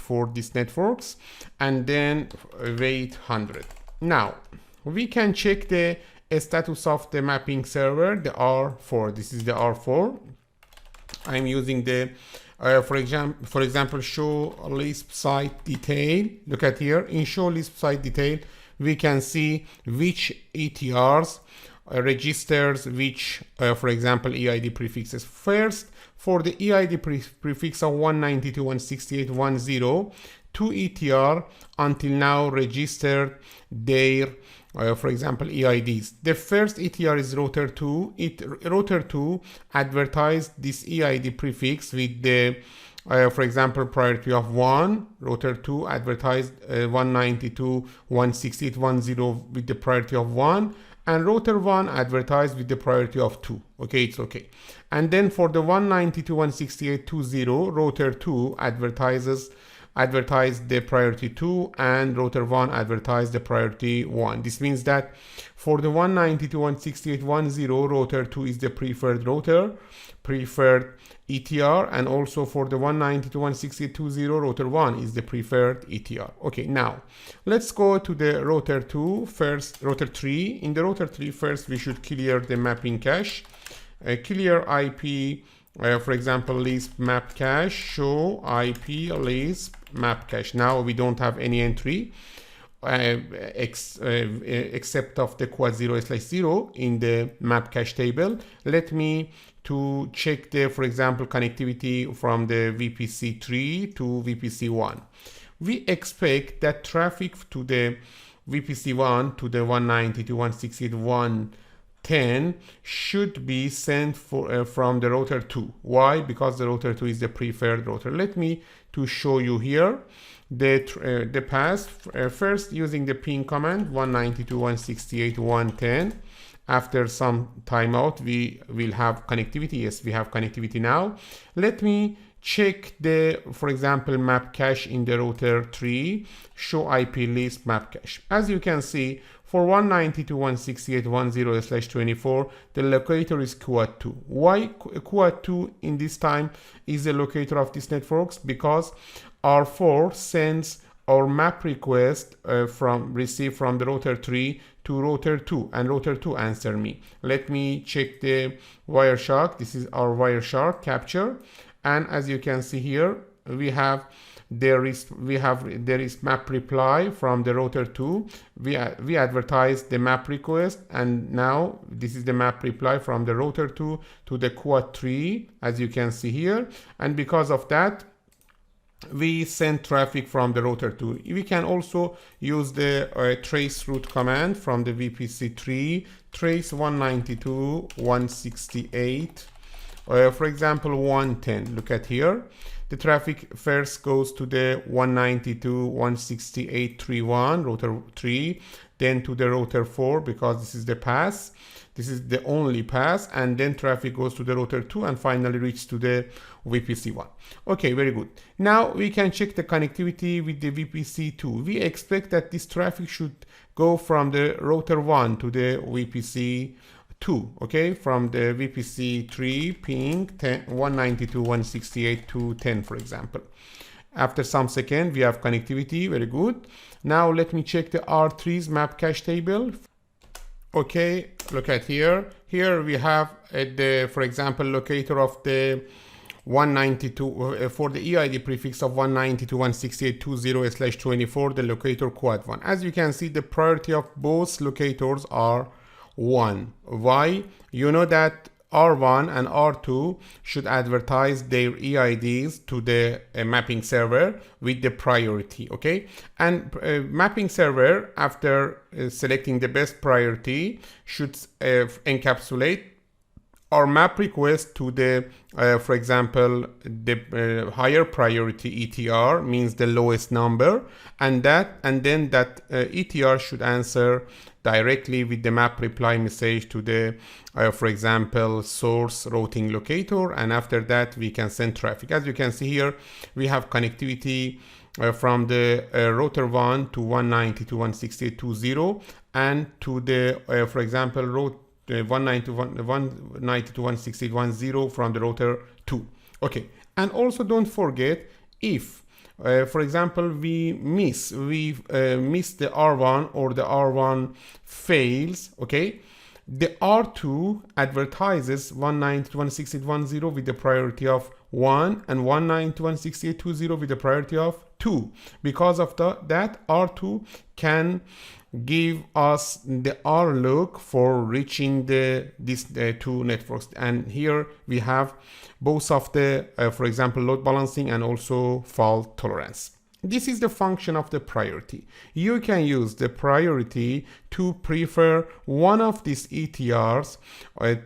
for these networks, and then weight 100. Now we can check the status of the mapping server, the R4. This is the R4. I'm using the for example, show LISP site detail. Look at here. In show LISP site detail, we can see which ETRs registers which, for example, EID prefixes. First, for the EID prefix of 192.168.10, 2 ETR until now registered their for example, EIDs. The first ETR is router 2. Router 2 advertised this EID prefix with the for example, priority of 1. Router 2 advertised 192.168.10 with the priority of 1, and router 1 advertised with the priority of 2. Okay, it's okay. And then for the 192.168.20, router 2 advertised the priority 2, and router 1 advertised the priority 1. This means that for the 192.168.10, router 2 is the preferred ETR, and also for the 192.168.20, router 1 is the preferred ETR. Okay, now let's go to the router 2 first, router 3. In the router 3 first, we should clear the mapping cache. Clear IP, for example, LISP map cache, show IP LISP map cache. Now we don't have any entry except of the quad 0/0 in the map cache table. Let me to check the, for example, connectivity from the VPC 3 to VPC 1. We expect that traffic to the VPC 1 to the 192.168.110 should be sent from the router 2. Why? Because the router 2 is the preferred router. Let me to show you here the path. First, using the ping command 192.168.110. After some timeout, we will have connectivity. Yes, we have connectivity now. Let me check the, for example, map cache in the router 3, show IP LISP map cache. As you can see, for 192.168.10/24, the locator is quad 2. Why quad 2 in this time is the locator of these networks? Because R4 sends our map request received from the router 3 to router 2, and router 2 answer me. Let me check the Wireshark. This is our Wireshark capture, and as you can see here, there is map reply from the router 2. We advertise the map request, and now this is the map reply from the router 2 to the quad 3, as you can see here, and because of that, we send traffic from the router 2. We can also use the trace route command from the VPC 3, trace 192.168, for example 110. Look at here. The traffic first goes to the 192.168.31 router 3, then to the router 4 because this is the pass. This is the only pass, and then traffic goes to the router 2 and finally reaches to the VPC 1. Okay, very good. Now we can check the connectivity with the VPC 2. We expect that this traffic should go from the router 1 to the VPC 2, okay, from the VPC 3 ping 192.168.210, for example. After some second, we have connectivity, very good. Now let me check the R3's map cache table. Okay, look at here. Here we have for example, locator of the 192 for the EID prefix of 192.168.20/24, the locator quad 1. As you can see, the priority of both locators are 1. Why? You know that R1 and R2 should advertise their EIDs to the mapping server with the priority, okay? And mapping server, after selecting the best priority, should encapsulate our map request to the, for example, the higher priority ETR, means the lowest number, and then that ETR should answer directly with the map reply message to the, for example, source routing locator, and after that we can send traffic. As you can see here, we have connectivity from the router 1 to 192.168.20 and to the, for example, route 192.168.10 from the router 2. Okay, and also don't forget, if for example, we miss the R1 or the R1 fails, okay, the R2 advertises 192.168.1.0 with the priority of 1 and 192.168.2.0 with the priority of 2. Because of that, R2 can give us the R look for reaching these two networks. And here we have both of the, for example, load balancing and also fault tolerance. This is the function of the priority. You can use the priority to prefer one of these ETRs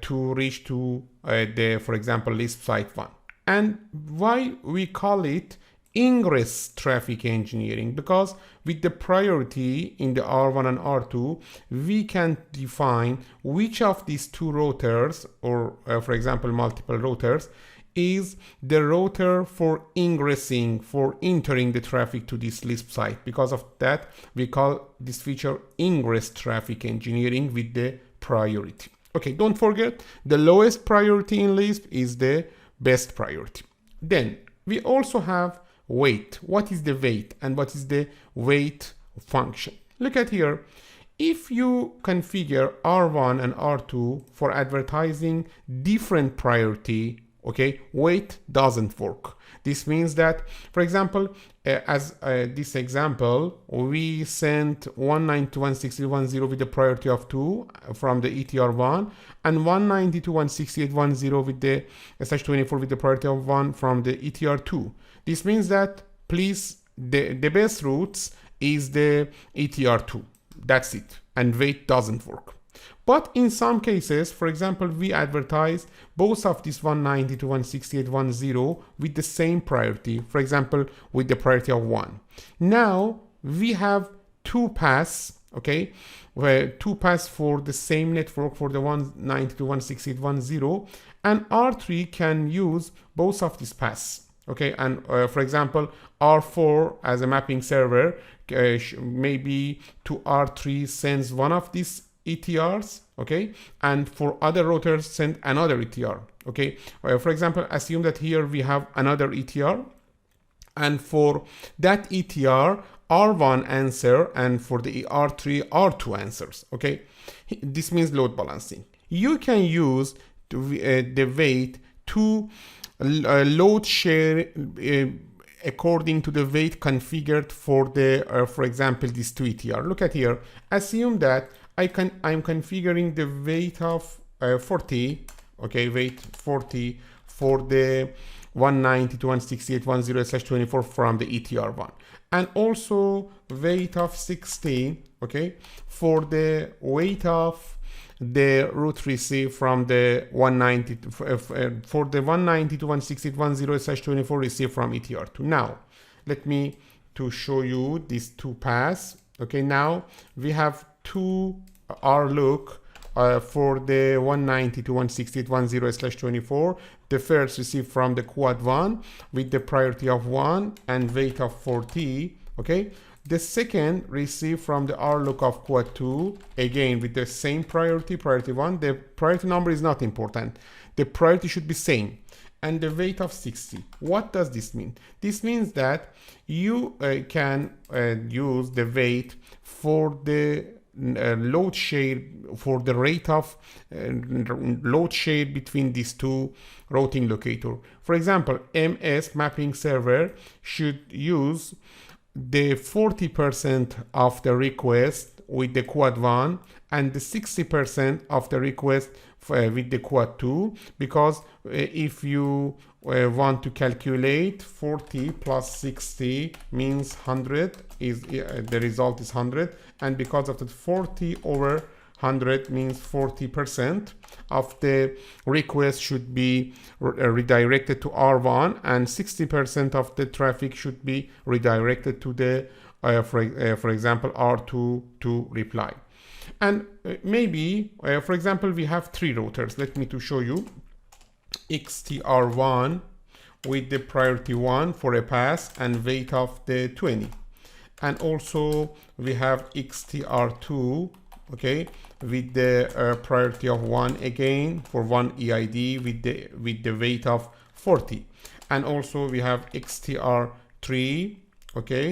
to reach to for example, LISP site 1. And why we call it ingress traffic engineering? Because with the priority in the R1 and R2, we can define which of these two routers, or for example, multiple routers, is the router for ingressing, for entering the traffic to this LISP site. Because of that, we call this feature ingress traffic engineering with the priority. Okay, don't forget, the lowest priority in LISP is the best priority. Then we also have wait. What is the wait and what is the wait function? Look at here. If you configure R1 and R2 for advertising different priority, okay, wait doesn't work. This means that, for example, as this example, we sent 192.168.1.0 with the priority of 2 from the ETR1 and 192.168.1.0 with the /24 with the priority of 1 from the ETR2. This means that please, the best routes is the ETR2. That's it. And wait doesn't work. But in some cases, for example, we advertise both of these 192.168.1.0 with the same priority, for example, with the priority of 1. Now we have two paths, okay, where two paths for the same network for the 192.168.1.0, and R3 can use both of these paths. Okay, and for example, R4 as a mapping server, maybe to R3 sends one of these ETRs, okay, and for other routers send another ETR, okay. For example, assume that here we have another ETR, and for that ETR, R1 answer, and for the R3, R2 answers, okay. This means load balancing. You can use the wait to load share according to the weight configured for the, for example, this 2 ETR. Look at here. Assume that I'm configuring the weight of 40, okay, weight 40 for the 192.168.1.0/24 from the ETR1, and also weight of 60, okay, for the weight of the route received from the 190 for the 192.168.1.0/24 received from ETR2. Now let me to show you these two paths. Okay, now we have two R look for the 192.168.1.0/24. The first received from the quad 1 with the priority of 1 and weight of 40, okay. The second received from the R look of quad 2, again with the same priority, priority 1. The priority number is not important. The priority should be same. And the weight of 60. What does this mean? This means that you can use the weight for the load share, for the rate of load share between these two routing locator. For example, MS mapping server should use the 40% of the request with the quad 1 and the 60% of the request with the quad 2, because if you want to calculate 40 plus 60 means 100, is the result is 100, and because of that 40 over 100 means 40% of the request should be redirected to R1, and 60% of the traffic should be redirected to the, for example, R2 to reply. And maybe, for example, we have 3 routers. Let me to show you. XTR1 with the priority 1 for a pass and weight of the 20. And also we have XTR2, okay, with the priority of 1 again for 1 EID with the weight of 40. And also we have XTR tree. Okay,